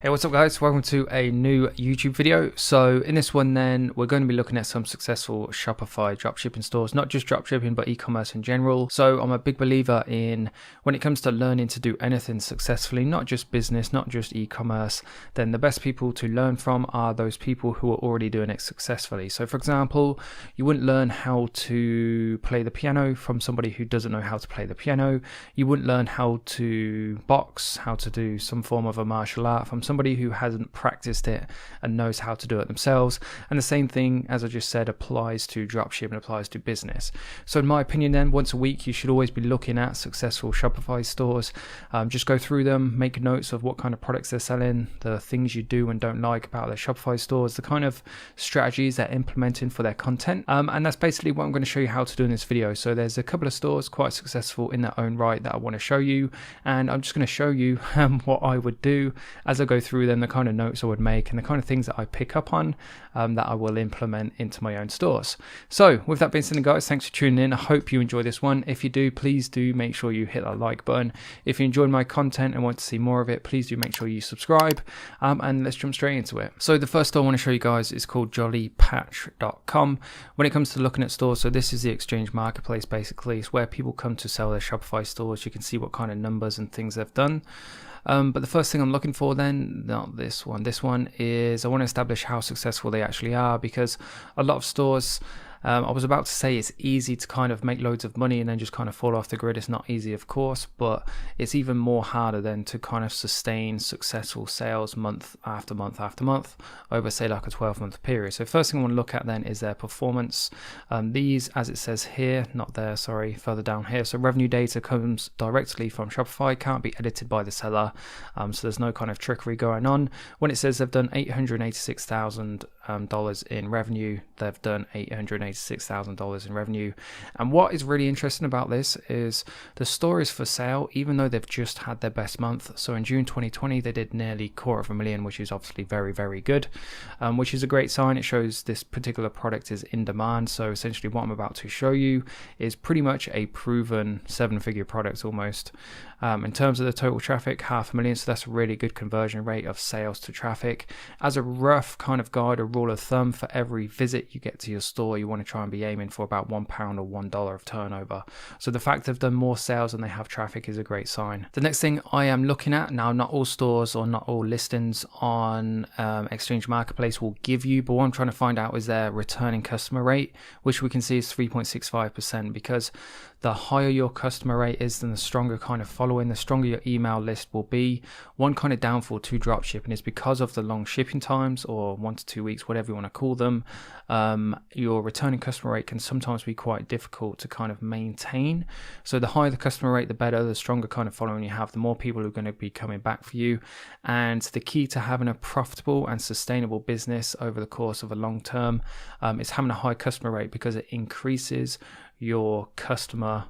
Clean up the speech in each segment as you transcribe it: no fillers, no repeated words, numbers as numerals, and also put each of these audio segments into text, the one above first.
Hey, what's up guys? Welcome to a new YouTube video. So in this one then, we're going to be looking at some successful Shopify dropshipping stores, not just dropshipping, but e-commerce in general. So I'm a big believer in when it comes to learning to do anything successfully, not just business, not just e-commerce, then the best people to learn from are those people who are already doing it successfully. So for example, you wouldn't learn how to play the piano from somebody who doesn't know how to play the piano. You wouldn't learn how to box, how to do some form of a martial art from somebody who hasn't practiced it and knows how to do it themselves. And the same thing, as I just said, applies to dropshipping, applies to business. So in my opinion then, once a week you should always be looking at successful Shopify stores. Just go through them, make notes of what kind of products they're selling, the things you do and don't like about their Shopify stores, the kind of strategies they're implementing for their content. And that's basically what I'm going to show you how to do in this video. So there's a couple of stores quite successful in their own right that I want to show you, and I'm just going to show you what I would do as I go through them, the kind of notes I would make and the kind of things that I pick up on that I will implement into my own stores. So with that being said, guys, thanks for tuning in. I hope you enjoy this one. If you do, please do make sure you hit that like button. If you enjoyed my content and want to see more of it, please do make sure you subscribe, and let's jump straight into it. So the first store I want to show you guys is called jollypatch.com. When it comes to looking at stores, so this is the exchange marketplace. Basically it's where people come to sell their Shopify stores. You can see what kind of numbers and things they've done. But the first thing I'm looking for then, not this one is I want to establish how successful they actually are, because a lot of stores, I was about to say it's easy to kind of make loads of money and then just kind of fall off the grid. It's not easy, of course, but it's even more harder than to kind of sustain successful sales month after month after month over, say, like a 12-month period. So first thing I want to look at then is their performance. These, as it says here, not there, sorry, further down here. So revenue data comes directly from Shopify, can't be edited by the seller. So there's no kind of trickery going on. When it says they've done $886,000 in revenue, they've done $886,000 in revenue. And what is really interesting about this is the store is for sale, even though they've just had their best month. So in June 2020, they did nearly $250,000, which is obviously very, very good, which is a great sign. It shows this particular product is in demand. So essentially what I'm about to show you is pretty much a proven 7-figure product almost. In terms of the total traffic, 500,000, so that's a really good conversion rate of sales to traffic. As a rough kind of guide or rule of thumb, for every visit you get to your store, you want to try and be aiming for about £1 or $1 of turnover. So the fact they've done more sales than they have traffic is a great sign. The next thing I am looking at now, not all stores or not all listings on Exchange Marketplace will give you, but what I'm trying to find out is their returning customer rate, which we can see is 3.65%, because the higher your customer rate is, then the stronger kind of following, the stronger your email list will be. One kind of downfall to dropshipping is because of the long shipping times, or 1 to 2 weeks, whatever you want to call them, your returning customer rate can sometimes be quite difficult to kind of maintain. So the higher the customer rate, the better, the stronger kind of following you have, the more people are going to be coming back for you. And the key to having a profitable and sustainable business over the course of a long term is having a high customer rate, because it increases your customer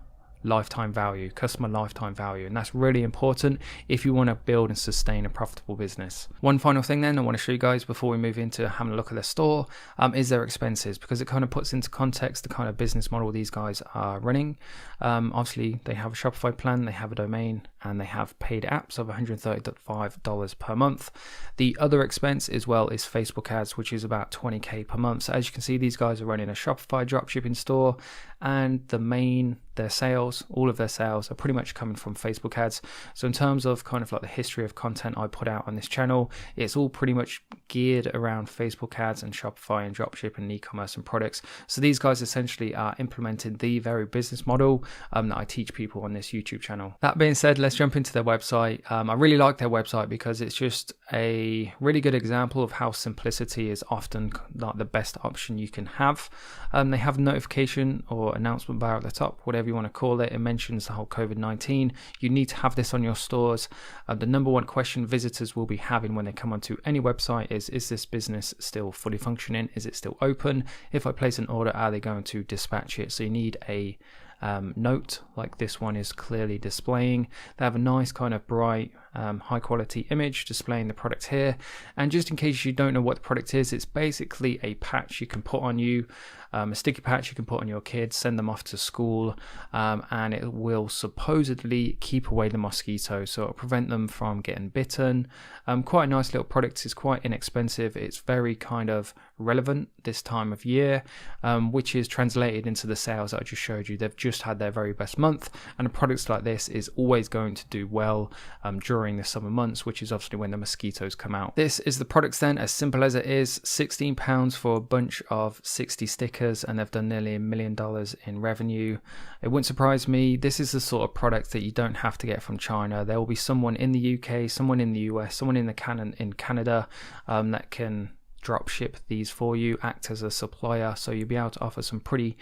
lifetime value, and that's really important if you want to build and sustain a profitable business. One final thing then I want to show you guys before we move into having a look at their store is their expenses, because it kind of puts into context the kind of business model these guys are running. Obviously they have a Shopify plan, they have a domain, and they have paid apps of $135 per month. The other expense as well is Facebook ads, which is about $20K per month. So as you can see, these guys are running a Shopify dropshipping store, and their sales, all of their sales are pretty much coming from Facebook ads. So in terms of kind of like the history of content I put out on this channel, it's all pretty much geared around Facebook ads and Shopify and dropshipping and e-commerce and products. So these guys essentially are implementing the very business model that I teach people on this YouTube channel. That being said, let's jump into their website. I really like their website because it's just a really good example of how simplicity is often like the best option you can have. They have a notification or announcement bar at the top, whatever you want to call it. It mentions the whole COVID-19. You need to have this on your stores. The number one question visitors will be having when they come onto any website is this business still fully functioning? Is it still open? If I place an order, are they going to dispatch it? So you need a note like this one is clearly displaying. They have a nice kind of bright high quality image displaying the product here. And just in case you don't know what the product is, it's basically a patch you can put on you, a sticky patch you can put on your kids, send them off to school, and it will supposedly keep away the mosquitoes, so it'll prevent them from getting bitten. Quite a nice little product. It's quite inexpensive. It's very kind of relevant this time of year, which is translated into the sales that I just showed you. They've just had their very best month, and a product like this is always going to do well during the summer months, which is obviously when the mosquitoes come out. This is the products then, as simple as it is. £16 for a bunch of 60 stickers, and they've done nearly $1 million in revenue. It wouldn't surprise me. This is the sort of product that you don't have to get from China. There will be someone in the UK, someone in the US, someone in Canada that can drop ship these for you, act as a supplier, so you'll be able to offer some pretty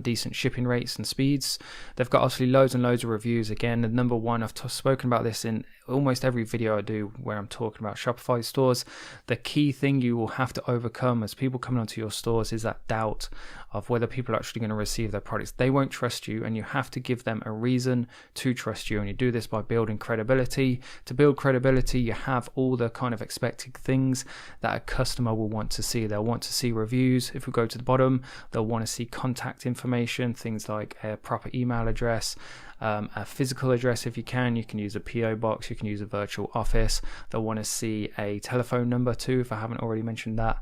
decent shipping rates and speeds. They've got obviously loads and loads of reviews. Again, the number one, I've spoken about this in almost every video I do where I'm talking about Shopify stores. The key thing you will have to overcome as people coming onto your stores is that doubt of whether people are actually going to receive their products. They won't trust you, and you have to give them a reason to trust you, and you do this by building credibility. To build credibility, you have all the kind of expected things that a customer will want to see. They'll want to see reviews. If we go to the bottom, they'll want to see contact information, things like a proper email address, a physical address if you can use a PO box, you can use a virtual office. They'll want to see a telephone number too, if I haven't already mentioned that.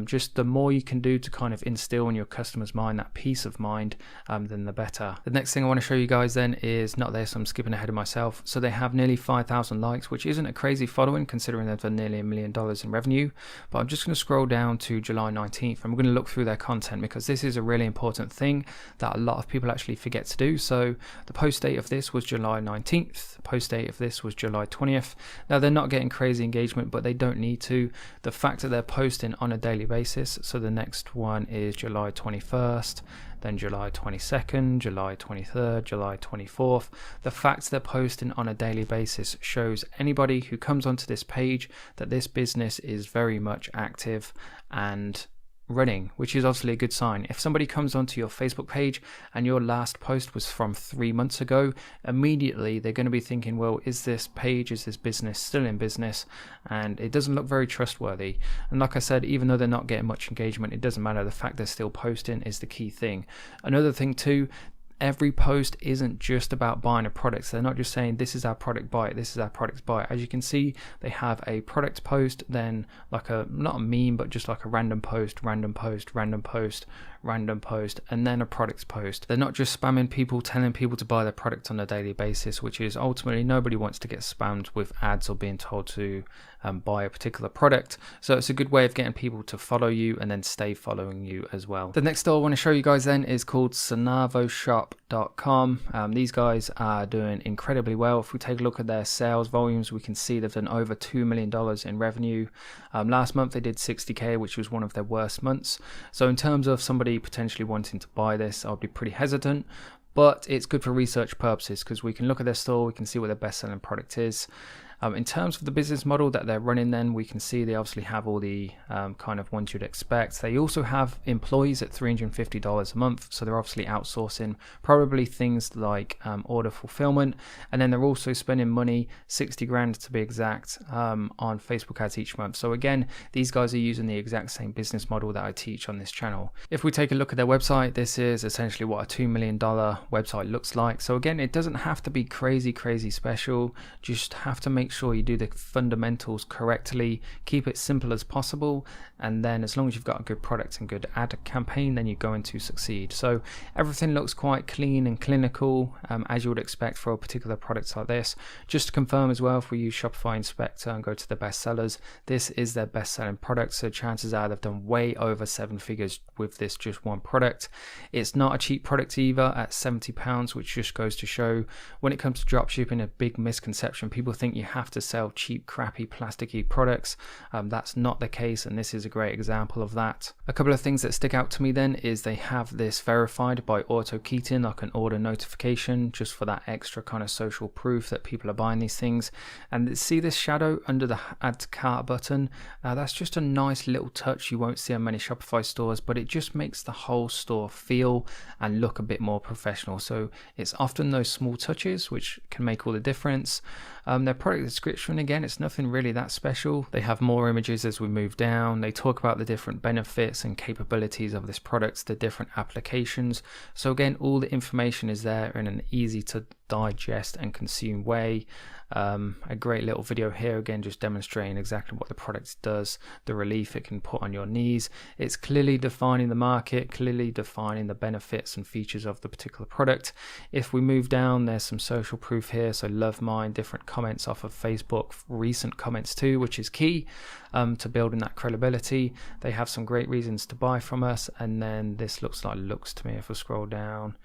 Just the more you can do to kind of instill in your customer's mind that peace of mind, then the better. The next thing I want to show you guys then is not this, I'm skipping ahead of myself. So they have nearly 5,000 likes, which isn't a crazy following considering they've done nearly $1 million in revenue. But I'm just going to scroll down to July 19th and we're going to look through their content, because this is a really important thing that a lot of people actually forget to do. So the post date of this was July 19th, the post date of this was July 20th. Now they're not getting crazy engagement, but they don't need to. The fact that they're posting on a daily basis, so the next one is July 21st, then July 22nd, July 23rd, July 24th. The fact they're posting on a daily basis shows anybody who comes onto this page that this business is very much active and running, which is obviously a good sign. If somebody comes onto your Facebook page and your last post was from 3 months ago, immediately they're going to be thinking, well, is this business still in business? And it doesn't look very trustworthy. And like I said, even though they're not getting much engagement, it doesn't matter. The fact they're still posting is the key thing. Another thing too, every post isn't just about buying a product. So they're not just saying this is our product, buy it, this is our product, buy it. As you can see, they have a product post, then like not a meme, but just like a random post, random post, random post, random post, and then a product post. They're not just spamming people, telling people to buy their product on a daily basis, which is ultimately nobody wants to get spammed with ads or being told to buy a particular product. So it's a good way of getting people to follow you and then stay following you as well. The next store I want to show you guys then is called sonavoshop.com. These guys are doing incredibly well. If we take a look at their sales volumes, we can see they've done over $2 million in revenue. Last month they did 60k, which was one of their worst months. So in terms of somebody potentially wanting to buy this, I'll be pretty hesitant. But it's good for research purposes because we can look at their store, we can see what their best selling product is. In terms of the business model that they're running, then we can see they obviously have all the kind of ones you'd expect. They also have employees at $350 a month, so they're obviously outsourcing probably things like order fulfillment, and then they're also spending money, 60 grand to be exact, on Facebook ads each month. So again, these guys are using the exact same business model that I teach on this channel. If we take a look at their website, this is essentially what a $2 million website looks like. So again, it doesn't have to be crazy special, just have to make sure you do the fundamentals correctly, keep it simple as possible, and then as long as you've got a good product and good ad campaign, then you're going to succeed. So everything looks quite clean and clinical, as you would expect for a particular product like this. Just to confirm as well, if we use Shopify Inspector and go to the best sellers, this is their best selling product, so chances are they've done way over 7 figures with this just one product. It's not a cheap product either at £70, which just goes to show when it comes to dropshipping, a big misconception. People think you have to sell cheap, crappy, plasticky products. That's not the case, and this is a great example of that. A couple of things that stick out to me then is they have this verified by AutoKeyton, like an order notification, just for that extra kind of social proof that people are buying these things. And see this shadow under the add to cart button? That's just a nice little touch you won't see on many Shopify stores, but it just makes the whole store feel and look a bit more professional. So it's often those small touches which can make all the difference. Their product product description, again, it's nothing really that special. They have more images as we move down. They talk about the different benefits and capabilities of this product, the different applications. So again, all the information is there in an easy to digest and consume way. A great little video here, again, just demonstrating exactly what the product does, the relief it can put on your knees. It's clearly defining the market, clearly defining the benefits and features of the particular product. If we move down, there's some social proof here, so love mine, different comments off of Facebook, recent comments too, which is key to building that credibility. They have some great reasons to buy from us, and then this looks to me if I scroll down.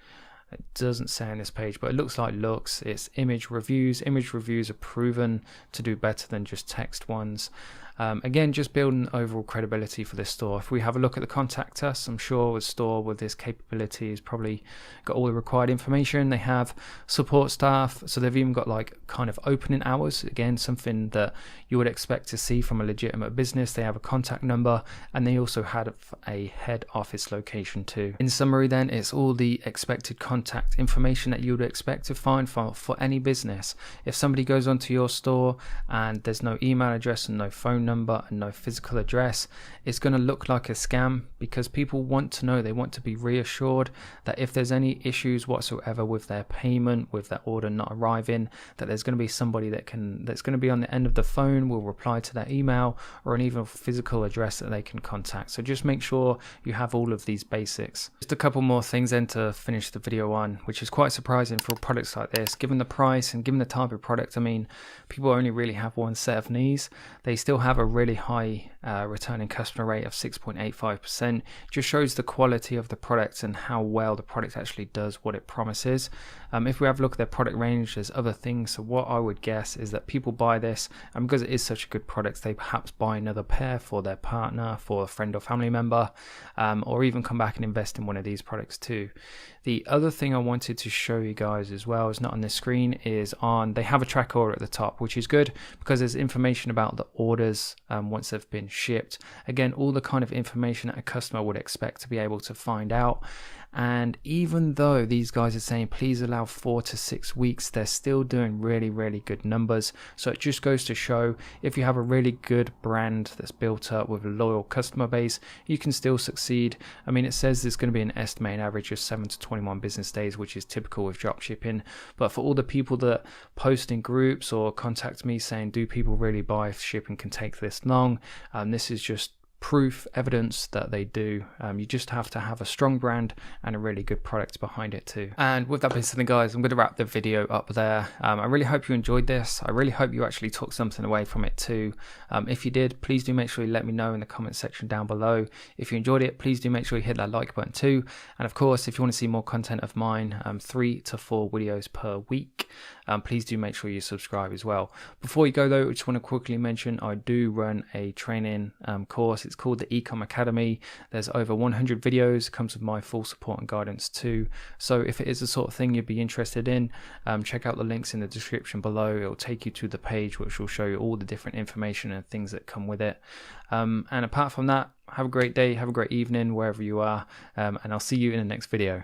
It doesn't say on this page, but it looks like looks. It's image reviews. Image reviews are proven to do better than just text ones. Again, just building overall credibility for this store. If we have a look at the contact us, I'm sure a store with this capability has probably got all the required information. They have support staff, so they've even got like kind of opening hours. Again, something that you would expect to see from a legitimate business. They have a contact number, and they also had a head office location too. In summary then, it's all the expected contact information that you would expect to find for any business. If somebody goes onto your store and there's no email address and no phone number and no physical address, it's going to look like a scam, because people want to know, they want to be reassured that if there's any issues whatsoever with their payment, with their order not arriving, that there's going to be somebody that's going to be on the end of the phone, will reply to that email, or an even physical address that they can contact. So just make sure you have all of these basics. Just a couple more things then to finish the video on, which is quite surprising for products like this, given the price and given the type of product. I mean, people only really have one set of knees. They still have a really high returning customer rate of 6.85%. Just shows the quality of the product and how well the product actually does what it promises. If we have a look at their product range, there's other things. So what I would guess is that people buy this, and because it is such a good product, they perhaps buy another pair for their partner, for a friend or family member, or even come back and invest in one of these products too. The other thing I wanted to show you guys as well, is not on the screen, is they have a track order at the top, which is good because there's information about the orders once they've been shipped. Again, all the kind of information that a customer would expect to be able to find out. And even though these guys are saying please allow 4 to 6 weeks, they're still doing really, really good numbers. So it just goes to show, if you have a really good brand that's built up with a loyal customer base, you can still succeed. I mean, it says there's going to be an estimated average of 7 to 21 business days, which is typical with drop shipping. But for all the people that post in groups or contact me saying, do people really buy if shipping can take this long? This is just proof, evidence that they do. You just have to have a strong brand and a really good product behind it too. And with that being said, guys, I'm going to wrap the video up there. I really hope you enjoyed this. I really hope you actually took something away from it too. If you did, please do make sure you let me know in the comment section down below. If you enjoyed it, please do make sure you hit that like button too. And of course, if you want to see more content of mine, 3 to 4 videos per week, please do make sure you subscribe as well. Before you go though, I just want to quickly mention I do run a training course. It's called the Ecom Academy. There's over 100 videos, comes with my full support and guidance too. So if it is the sort of thing you'd be interested in, check out the links in the description below. It'll take you to the page which will show you all the different information and things that come with it. And apart from that, have a great day, have a great evening wherever you are, and I'll see you in the next video.